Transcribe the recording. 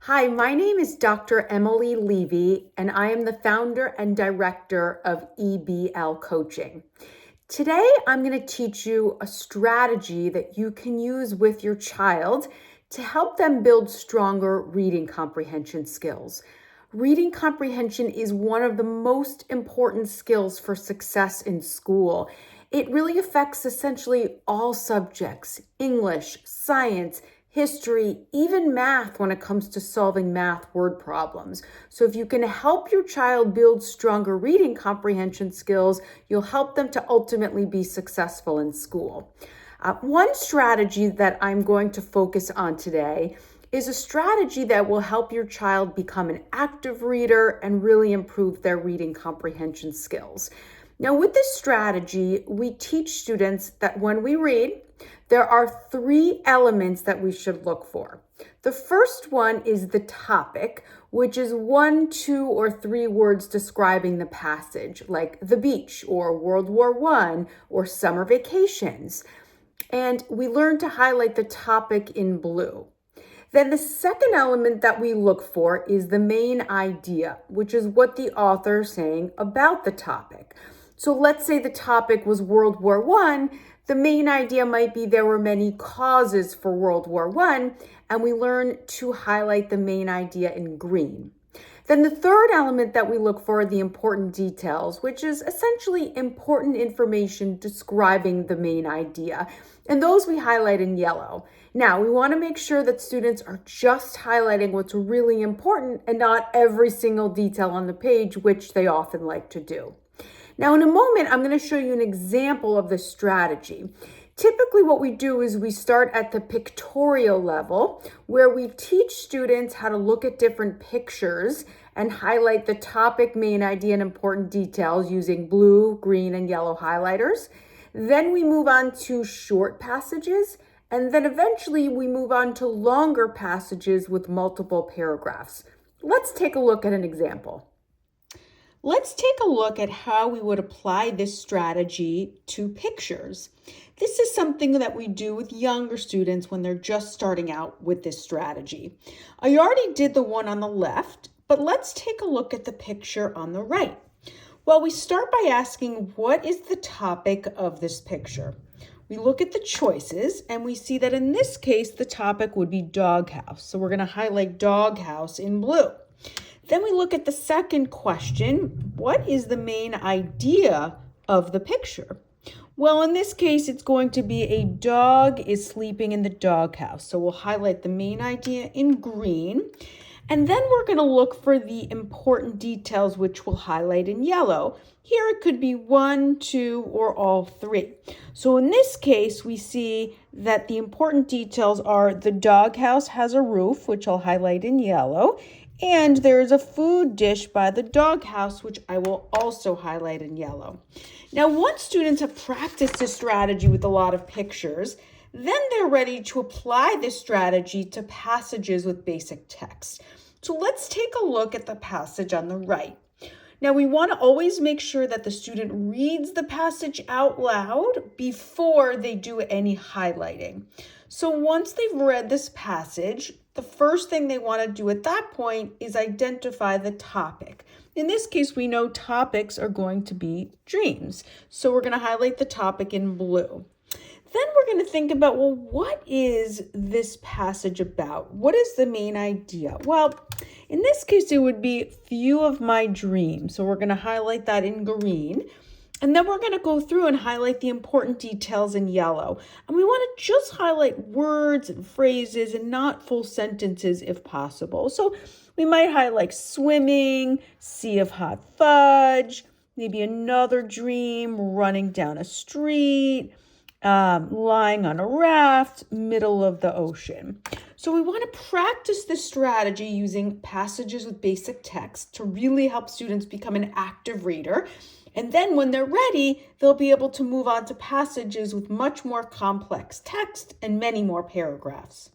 Hi, my name is Dr. Emily Levy, and I am the founder and director of EBL Coaching. Today, I'm going to teach you a strategy that you can use with your child to help them build stronger reading comprehension skills. Reading comprehension is one of the most important skills for success in school. It really affects essentially all subjects: English, science, history, even math when it comes to solving math word problems. So if you can help your child build stronger reading comprehension skills, you'll help them to ultimately be successful in school. One strategy that I'm going to focus on today is a strategy that will help your child become an active reader and really improve their reading comprehension skills. Now, with this strategy, we teach students that when we read, there are 3 elements that we should look for. The first one is the topic, which is 1, 2, or 3 words describing the passage, like the beach or World War I or summer vacations. And we learn to highlight the topic in blue. Then the second element that we look for is the main idea, which is what the author is saying about the topic. So let's say the topic was World War I. The main idea might be there were many causes for World War I, and we learn to highlight the main idea in green. Then the third element that we look for are the important details, which is essentially important information describing the main idea. And those we highlight in yellow. Now, we want to make sure that students are just highlighting what's really important and not every single detail on the page, which they often like to do. Now, in a moment, I'm going to show you an example of this strategy. Typically, what we do is we start at the pictorial level, where we teach students how to look at different pictures and highlight the topic, main idea, and important details using blue, green, and yellow highlighters. Then we move on to short passages, and then eventually we move on to longer passages with multiple paragraphs. Let's take a look at an example. Let's take a look at how we would apply this strategy to pictures. This is something that we do with younger students when they're just starting out with this strategy. I already did the one on the left, but let's take a look at the picture on the right. Well, we start by asking, what is the topic of this picture? We look at the choices and we see that in this case, the topic would be doghouse. So we're going to highlight doghouse in blue. Then we look at the second question, what is the main idea of the picture? Well, in this case, it's going to be a dog is sleeping in the doghouse. So we'll highlight the main idea in green. And then we're going to look for the important details, which we'll highlight in yellow. Here it could be 1, 2, or all 3. So in this case, we see that the important details are the doghouse has a roof, which I'll highlight in yellow. And there is a food dish by the doghouse, which I will also highlight in yellow. Now, once students have practiced this strategy with a lot of pictures, then they're ready to apply this strategy to passages with basic text. So let's take a look at the passage on the right. Now, we want to always make sure that the student reads the passage out loud before they do any highlighting. So once they've read this passage, the first thing they want to do at that point is identify the topic. In this case, we know topics are going to be dreams. So we're going to highlight the topic in blue. Then we're going to think about, well, what is this passage about? What is the main idea? Well, in this case, it would be few of my dreams. So we're going to highlight that in green. And then we're going to go through and highlight the important details in yellow. And we want to just highlight words and phrases and not full sentences if possible. So we might highlight swimming, sea of hot fudge, maybe another dream, running down a street, lying on a raft, middle of the ocean. So we want to practice this strategy using passages with basic text to really help students become an active reader. And then when they're ready, they'll be able to move on to passages with much more complex text and many more paragraphs.